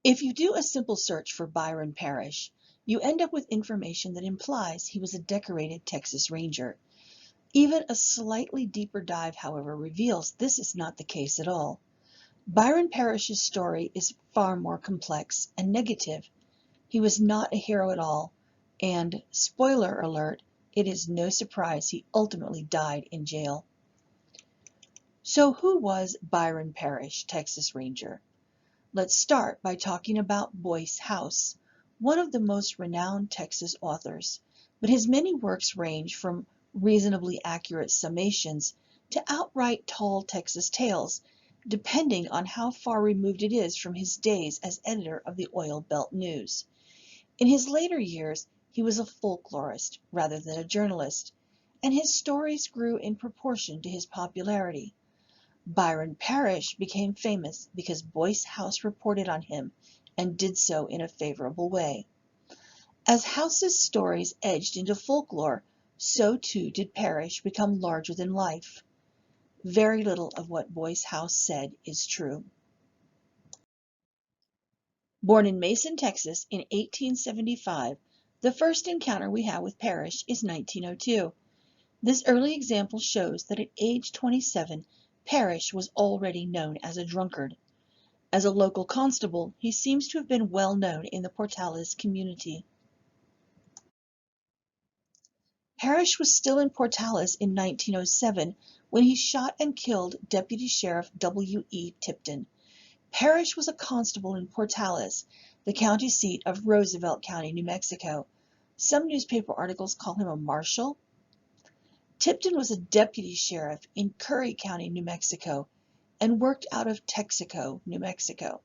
If you do a simple search for Byron Parrish, you end up with information that implies he was a decorated Texas Ranger. Even a slightly deeper dive, however, reveals this is not the case at all. Byron Parrish's story is far more complex and negative. He was not a hero at all, and, spoiler alert, it is no surprise he ultimately died in jail. So who was Byron Parrish, Texas Ranger? Let's start by talking about Boyce House, one of the most renowned Texas authors, but his many works range from reasonably accurate summations to outright tall Texas tales, depending on how far removed it is from his days as editor of the Oil Belt News. In his later years, he was a folklorist rather than a journalist, and his stories grew in proportion to his popularity. Byron Parrish became famous because Boyce House reported on him and did so in a favorable way. As House's stories edged into folklore, so too did Parrish become larger than life. Very little of what Boyce House said is true. Born in Mason, Texas in 1875, the first encounter we have with Parrish is 1902. This early example shows that at age 27, Parrish was already known as a drunkard. As a local constable, he seems to have been well known in the Portales community. Parrish was still in Portales in 1907 when he shot and killed Deputy Sheriff W.E. Tipton. Parrish was a constable in Portales, the county seat of Roosevelt County, New Mexico. Some newspaper articles call him a marshal. Tipton was a deputy sheriff in Curry County, New Mexico, and worked out of Texaco, New Mexico.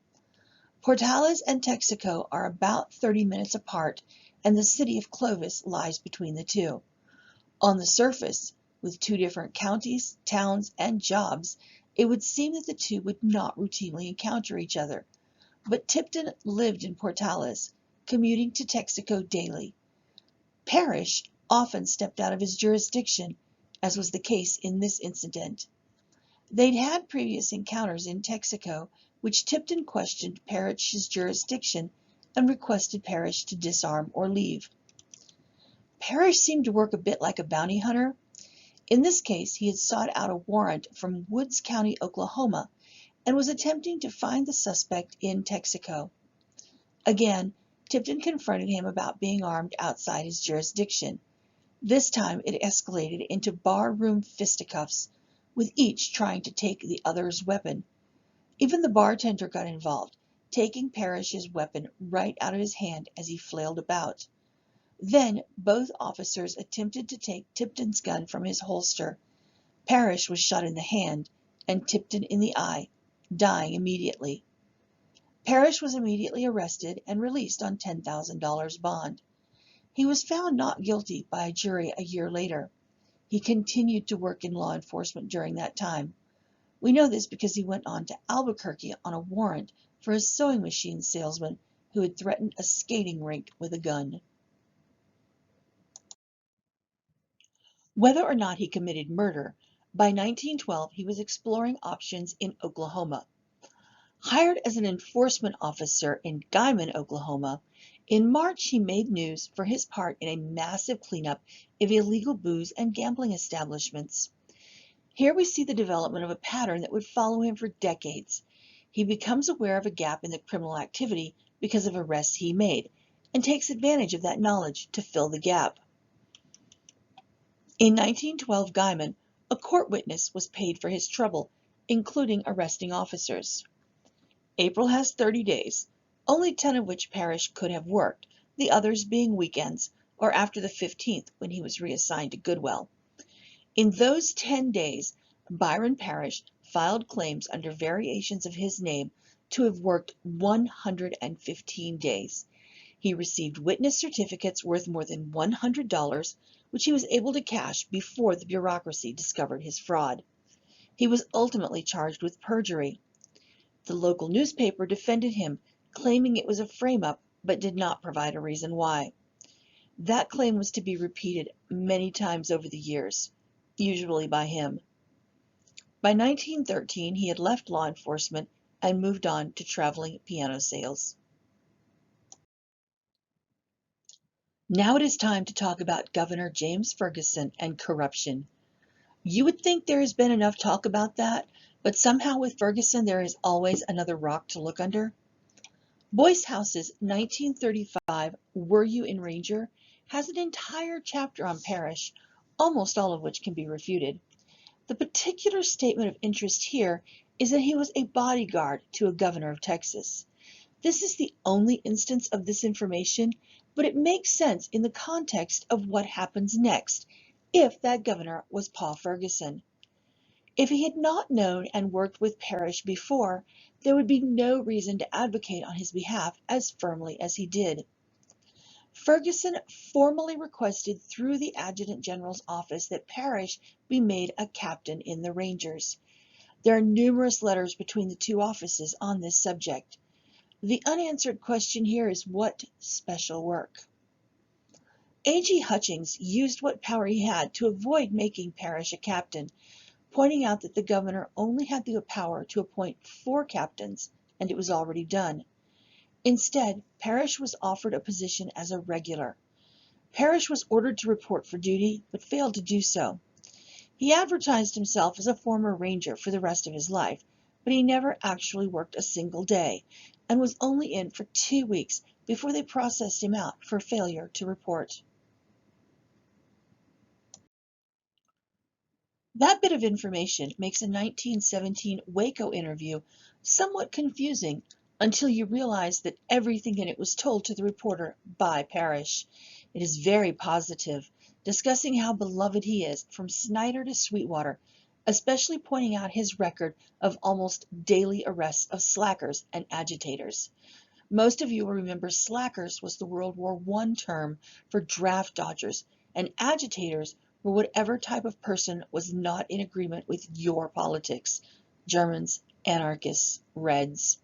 Portales and Texaco are about 30 minutes apart, and the city of Clovis lies between the two. On the surface, with two different counties, towns, and jobs, it would seem that the two would not routinely encounter each other. But Tipton lived in Portales, commuting to Texaco daily. Parrish often stepped out of his jurisdiction, as was the case in this incident. They'd had previous encounters in Texaco, which Tipton questioned Parrish's jurisdiction and requested Parrish to disarm or leave. Parrish seemed to work a bit like a bounty hunter. In this case, he had sought out a warrant from Woods County, Oklahoma, and was attempting to find the suspect in Texaco. Again, Tipton confronted him about being armed outside his jurisdiction. This time it escalated into barroom fisticuffs, with each trying to take the other's weapon. Even the bartender got involved, taking Parrish's weapon right out of his hand as he flailed about. Then both officers attempted to take Tipton's gun from his holster. Parrish was shot in the hand and Tipton in the eye, dying immediately. Parrish was immediately arrested and released on $10,000 bond. He was found not guilty by a jury a year later. He continued to work in law enforcement during that time. We know this because he went on to Albuquerque on a warrant for a sewing machine salesman who had threatened a skating rink with a gun. Whether or not he committed murder, by 1912 he was exploring options in Oklahoma. Hired as an enforcement officer in Guymon, Oklahoma, in March he made news for his part in a massive cleanup of illegal booze and gambling establishments. Here we see the development of a pattern that would follow him for decades. He becomes aware of a gap in the criminal activity because of arrests he made, and takes advantage of that knowledge to fill the gap. In 1912 Guymon, a court witness was paid for his trouble, including arresting officers. April has 30 days, only 10 of which Parrish could have worked, the others being weekends or after the 15th when he was reassigned to Goodwell. In those 10 days, Byron Parrish filed claims under variations of his name to have worked 115 days. He received witness certificates worth more than $100, which he was able to cash before the bureaucracy discovered his fraud. He was ultimately charged with perjury. The local newspaper defended him, claiming it was a frame-up, but did not provide a reason why. That claim was to be repeated many times over the years, usually by him. By 1913, he had left law enforcement and moved on to traveling piano sales. Now it is time to talk about Governor James Ferguson and corruption. You would think there has been enough talk about that, but somehow with Ferguson there is always another rock to look under. Boyce House's 1935 Were You in Ranger has an entire chapter on Parrish, almost all of which can be refuted. The particular statement of interest here is that he was a bodyguard to a governor of Texas. This is the only instance of this information, but it makes sense in the context of what happens next if that governor was Paul Ferguson. If he had not known and worked with Parrish before, there would be no reason to advocate on his behalf as firmly as he did. Ferguson formally requested through the Adjutant General's office that Parrish be made a captain in the Rangers. There are numerous letters between the two offices on this subject. The unanswered question here is what special work? A.G. Hutchings used what power he had to avoid making Parrish a captain, pointing out that the governor only had the power to appoint 4 captains, and it was already done. Instead, Parrish was offered a position as a regular. Parrish was ordered to report for duty, but failed to do so. He advertised himself as a former ranger for the rest of his life, but he never actually worked a single day, and was only in for 2 weeks before they processed him out for failure to report. That bit of information makes a 1917 Waco interview somewhat confusing until you realize that everything in it was told to the reporter by Parrish. It is very positive, discussing how beloved he is from Snyder to Sweetwater, especially pointing out his record of almost daily arrests of slackers and agitators. Most of you will remember slackers was the World War I term for draft dodgers, and agitators were whatever type of person was not in agreement with your politics. Germans, anarchists, Reds.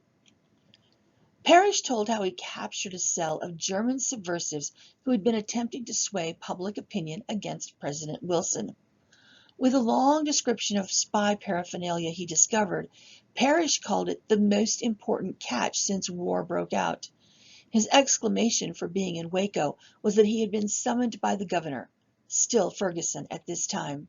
Parrish told how he captured a cell of German subversives who had been attempting to sway public opinion against President Wilson. With a long description of spy paraphernalia he discovered, Parrish called it the most important catch since war broke out. His exclamation for being in Waco was that he had been summoned by the governor, still Ferguson at this time.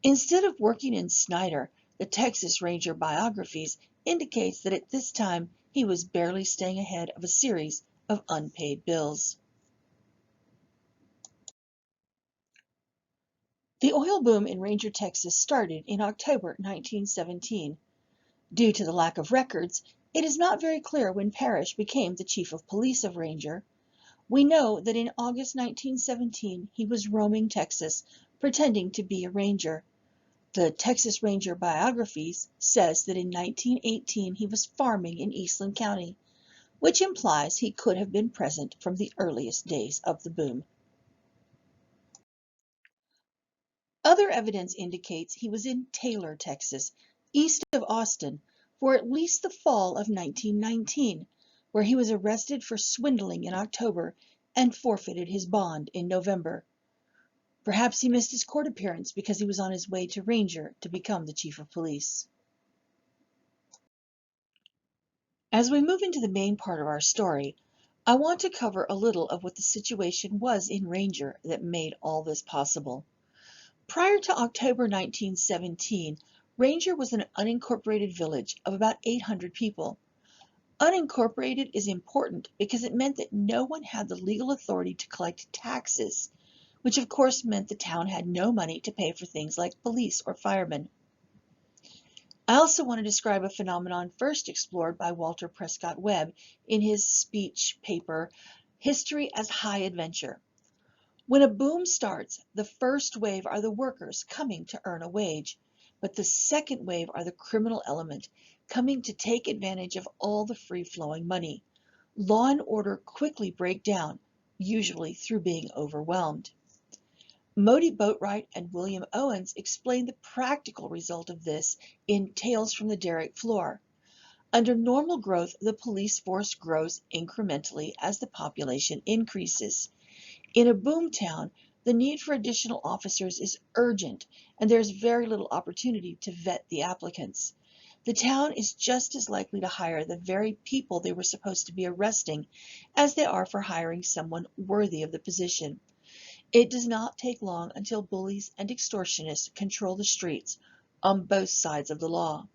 Instead of working in Snyder, the Texas Ranger biographies indicates that at this time he was barely staying ahead of a series of unpaid bills. The oil boom in Ranger, Texas started in October 1917. Due to the lack of records, it is not very clear when Parrish became the chief of police of Ranger. We know that in August 1917 he was roaming Texas, pretending to be a ranger. The Texas Ranger biographies says that in 1918 he was farming in Eastland County, which implies he could have been present from the earliest days of the boom. Other evidence indicates he was in Taylor, Texas, east of Austin, for at least the fall of 1919, where he was arrested for swindling in October and forfeited his bond in November. Perhaps he missed his court appearance because he was on his way to Ranger to become the chief of police. As we move into the main part of our story, I want to cover a little of what the situation was in Ranger that made all this possible. Prior to October 1917, Ranger was an unincorporated village of about 800 people. Unincorporated is important because it meant that no one had the legal authority to collect taxes, which of course meant the town had no money to pay for things like police or firemen. I also want to describe a phenomenon first explored by Walter Prescott Webb in his speech paper, History as High Adventure. When a boom starts, the first wave are the workers coming to earn a wage, but the second wave are the criminal element coming to take advantage of all the free-flowing money. Law and order quickly break down, usually through being overwhelmed. Modi Boatwright and William Owens explain the practical result of this in Tales from the Derrick Floor. Under normal growth, the police force grows incrementally as the population increases. In a boom town, the need for additional officers is urgent, and there is very little opportunity to vet the applicants. The town is just as likely to hire the very people they were supposed to be arresting as they are for hiring someone worthy of the position. It does not take long until bullies and extortionists control the streets on both sides of the law.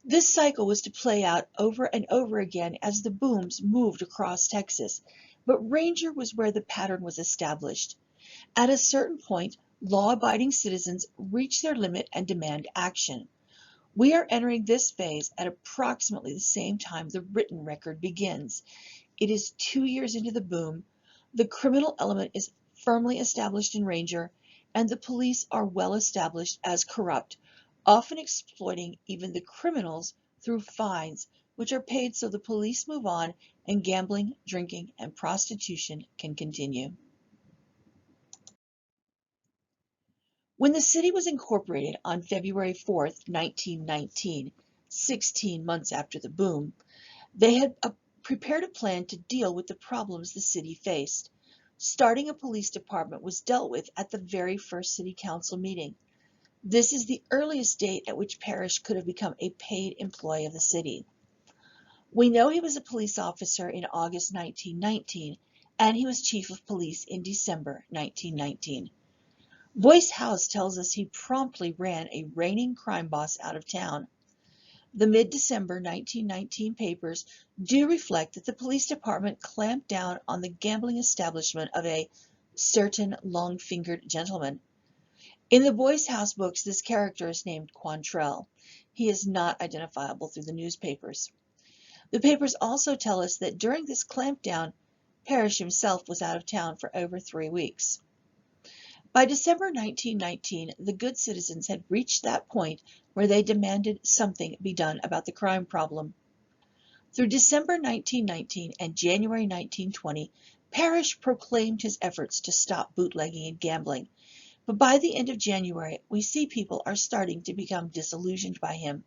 This cycle was to play out over and over again as the booms moved across Texas, but Ranger was where the pattern was established. At a certain point, law-abiding citizens reach their limit and demand action. We are entering this phase at approximately the same time the written record begins. It is 2 years into the boom, the criminal element is firmly established in Ranger, and the police are well established as corrupt, often exploiting even the criminals through fines, which are paid so the police move on and gambling, drinking, and prostitution can continue. When the city was incorporated on February 4th, 1919, 16 months after the boom, they had prepared a plan to deal with the problems the city faced. Starting a police department was dealt with at the very first city council meeting. This is the earliest date at which Parrish could have become a paid employee of the city. We know he was a police officer in August 1919, and he was chief of police in December 1919. Boyce House tells us he promptly ran a reigning crime boss out of town. The mid-December 1919 papers do reflect that the police department clamped down on the gambling establishment of a certain long-fingered gentleman. In the Boyce House books, this character is named Quantrell. He is not identifiable through the newspapers. The papers also tell us that during this clampdown, Parrish himself was out of town for over 3 weeks. By December 1919, the good citizens had reached that point where they demanded something be done about the crime problem. Through December 1919 and January 1920, Parrish proclaimed his efforts to stop bootlegging and gambling. But by the end of January, we see people are starting to become disillusioned by him.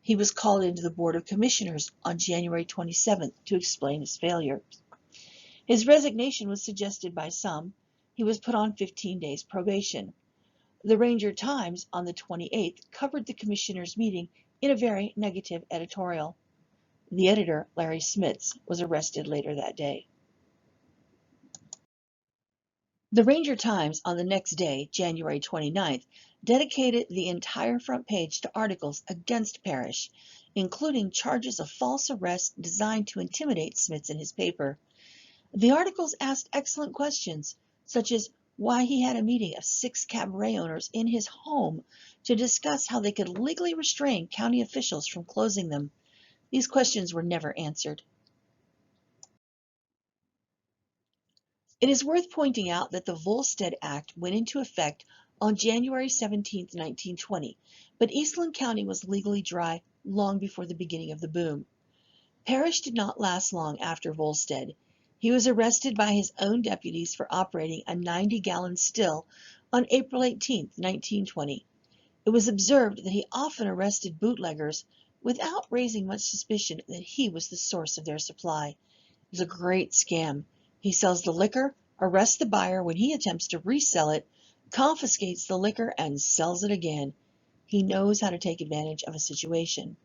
He was called into the Board of Commissioners on January 27th to explain his failure. His resignation was suggested by some. He was put on 15 days probation. The Ranger Times on the 28th covered the commissioners' meeting in a very negative editorial. The editor, Larry Smits, was arrested later that day. The Ranger Times on the next day, January 29th, dedicated the entire front page to articles against Parrish, including charges of false arrest designed to intimidate Smits and his paper. The articles asked excellent questions, such as why he had a meeting of 6 cabaret owners in his home to discuss how they could legally restrain county officials from closing them. These questions were never answered. It is worth pointing out that the Volstead Act went into effect on January 17, 1920, but Eastland County was legally dry long before the beginning of the boom. Parrish did not last long after Volstead. He was arrested by his own deputies for operating a 90-gallon still on April 18, 1920. It was observed that he often arrested bootleggers without raising much suspicion that he was the source of their supply. It was a great scam. He sells the liquor, arrests the buyer when he attempts to resell it, confiscates the liquor, and sells it again. He knows how to take advantage of a situation.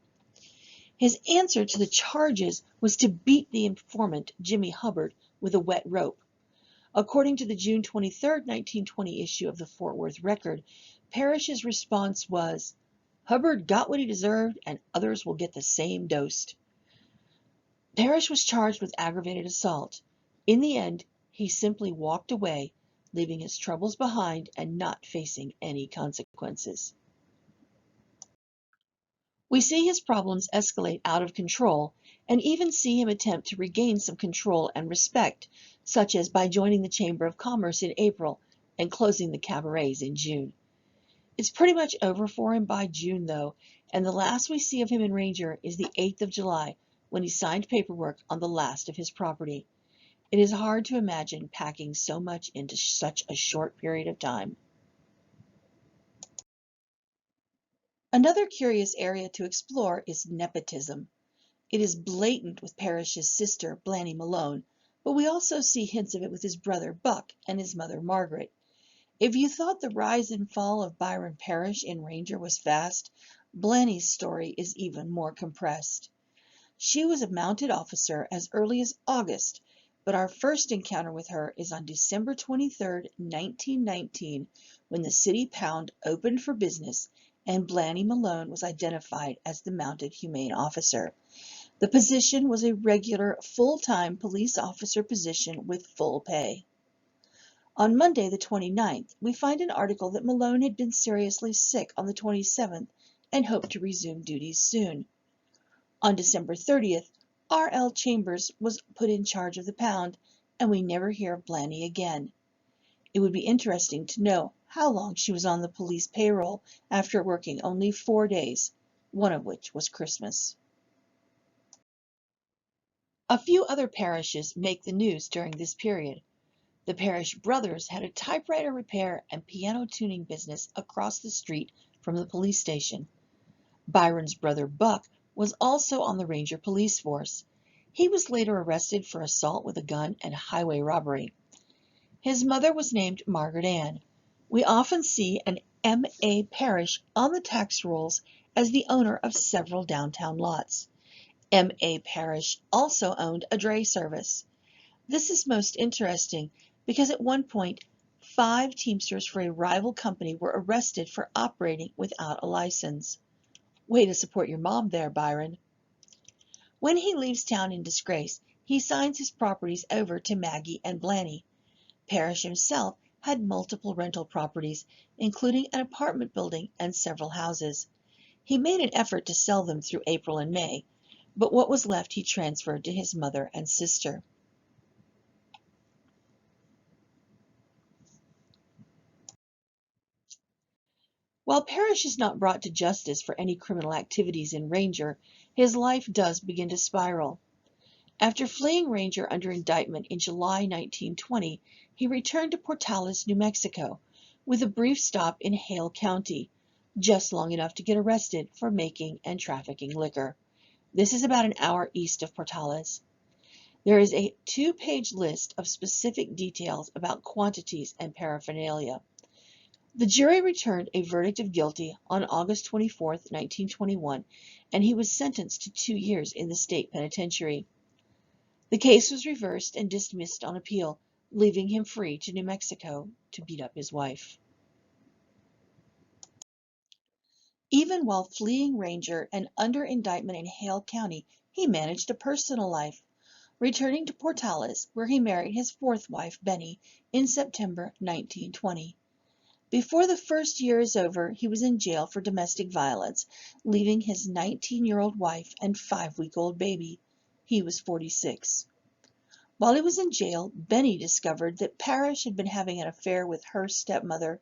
His answer to the charges was to beat the informant, Jimmy Hubbard, with a wet rope. According to the June 23, 1920 issue of the Fort Worth Record, Parrish's response was, "Hubbard got what he deserved, and others will get the same dose." Parrish was charged with aggravated assault. In the end, he simply walked away, leaving his troubles behind and not facing any consequences. We see his problems escalate out of control and even see him attempt to regain some control and respect, such as by joining the Chamber of Commerce in April and closing the cabarets in June. It's pretty much over for him by June, though, and the last we see of him in Ranger is the 8th of July, when he signed paperwork on the last of his property. It is hard to imagine packing so much into such a short period of time. Another curious area to explore is nepotism. It is blatant with Parrish's sister, Blanny Malone, but we also see hints of it with his brother, Buck, and his mother, Margaret. If you thought the rise and fall of Byron Parrish in Ranger was fast, Blanny's story is even more compressed. She was a mounted officer as early as August, but our first encounter with her is on December 23, 1919, when the city pound opened for business and Blanny Malone was identified as the mounted humane officer. The position was a regular full-time police officer position with full pay. On Monday the 29th, we find an article that Malone had been seriously sick on the 27th and hoped to resume duties soon. On December 30th, R.L. Chambers was put in charge of the pound, and we never hear of Blanny again. It would be interesting to know how long she was on the police payroll after working only 4 days, one of which was Christmas. A few other parishes make the news during this period. The Parrish brothers had a typewriter repair and piano tuning business across the street from the police station. Byron's brother Buck was also on the Ranger police force. He was later arrested for assault with a gun and highway robbery. His mother was named Margaret Ann. We often see an M.A. Parrish on the tax rolls as the owner of several downtown lots. M.A. Parrish also owned a dray service. This is most interesting because at one point, 5 teamsters for a rival company were arrested for operating without a license. Way to support your mom there, Byron. When he leaves town in disgrace, he signs his properties over to Maggie and Blanny. Parrish himself had multiple rental properties, including an apartment building and several houses. He made an effort to sell them through April and May, but what was left he transferred to his mother and sister. While Parrish is not brought to justice for any criminal activities in Ranger, his life does begin to spiral. After fleeing Ranger under indictment in July 1920, he returned to Portales, New Mexico, with a brief stop in Hale County, just long enough to get arrested for making and trafficking liquor. This is about an hour east of Portales. There is a 2-page list of specific details about quantities and paraphernalia. The jury returned a verdict of guilty on August 24, 1921, and he was sentenced to 2 years in the state penitentiary. The case was reversed and dismissed on appeal, leaving him free to New Mexico to beat up his wife. Even while fleeing Ranger and under indictment in Hale County, he managed a personal life, returning to Portales, where he married his 4th wife, Benny, in September 1920. Before the first year is over, he was in jail for domestic violence, leaving his 19-year-old wife and 5-week-old baby. He was 46. While he was in jail, Benny discovered that Parrish had been having an affair with her stepmother.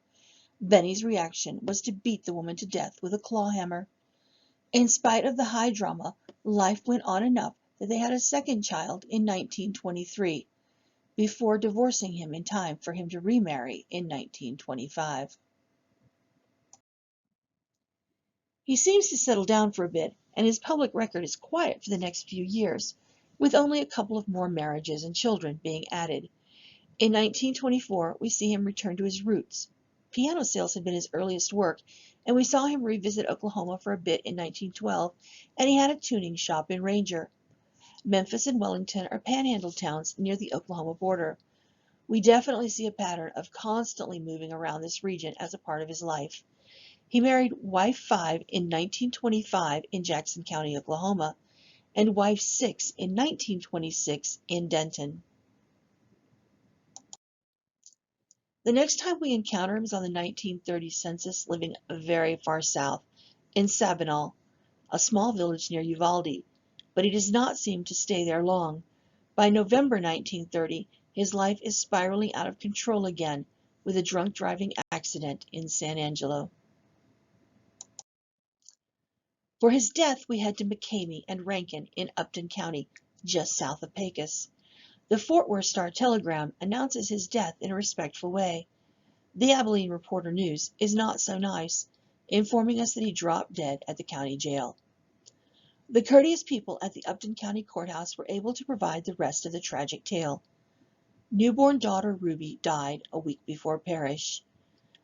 Benny's reaction was to beat the woman to death with a claw hammer. In spite of the high drama, life went on enough that they had a second child in 1923, before divorcing him in time for him to remarry in 1925. He seems to settle down for a bit, and his public record is quiet for the next few years, with only a couple of more marriages and children being added. In 1924, we see him return to his roots. Piano sales had been his earliest work, and we saw him revisit Oklahoma for a bit in 1912, and he had a tuning shop in Ranger. Memphis and Wellington are panhandle towns near the Oklahoma border. We definitely see a pattern of constantly moving around this region as a part of his life. He married wife 5 in 1925 in Jackson County, Oklahoma, and wife 6 in 1926 in Denton. The next time we encounter him is on the 1930 census, living very far south, in Sabinal, a small village near Uvalde, but he does not seem to stay there long. By November 1930, his life is spiraling out of control again, with a drunk driving accident in San Angelo. For his death, we head to McCamey and Rankin in Upton County, just south of Pecos. The Fort Worth Star-Telegram announces his death in a respectful way. The Abilene Reporter-News is not so nice, informing us that he dropped dead at the county jail. The courteous people at the Upton County Courthouse were able to provide the rest of the tragic tale. Newborn daughter Ruby died a week before Parrish.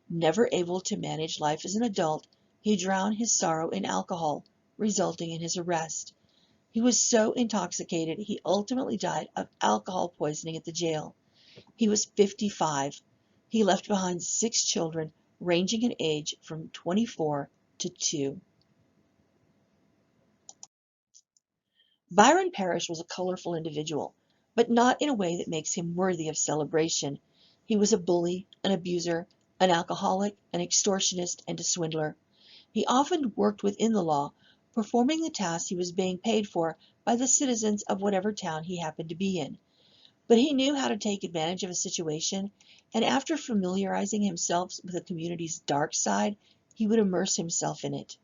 Never able to manage life as an adult, He drowned his sorrow in alcohol, resulting in his arrest. He was so intoxicated he ultimately died of alcohol poisoning at the jail. He was 55. He left behind 6 children ranging in age from 24 to 2. Byron Parrish was a colorful individual, but not in a way that makes him worthy of celebration. He was a bully, an abuser, an alcoholic, an extortionist, and a swindler. He often worked within the law, performing the tasks he was being paid for by the citizens of whatever town he happened to be in. But he knew how to take advantage of a situation, and after familiarizing himself with the community's dark side, he would immerse himself in it.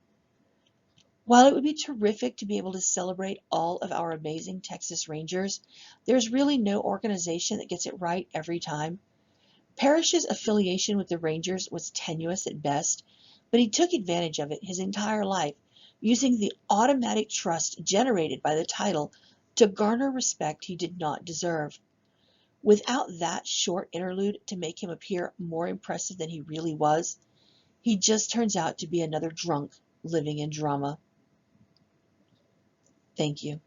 While it would be terrific to be able to celebrate all of our amazing Texas Rangers, there's really no organization that gets it right every time. Parrish's affiliation with the Rangers was tenuous at best, but he took advantage of it his entire life, using the automatic trust generated by the title to garner respect he did not deserve. Without that short interlude to make him appear more impressive than he really was, he just turns out to be another drunk living in drama. Thank you.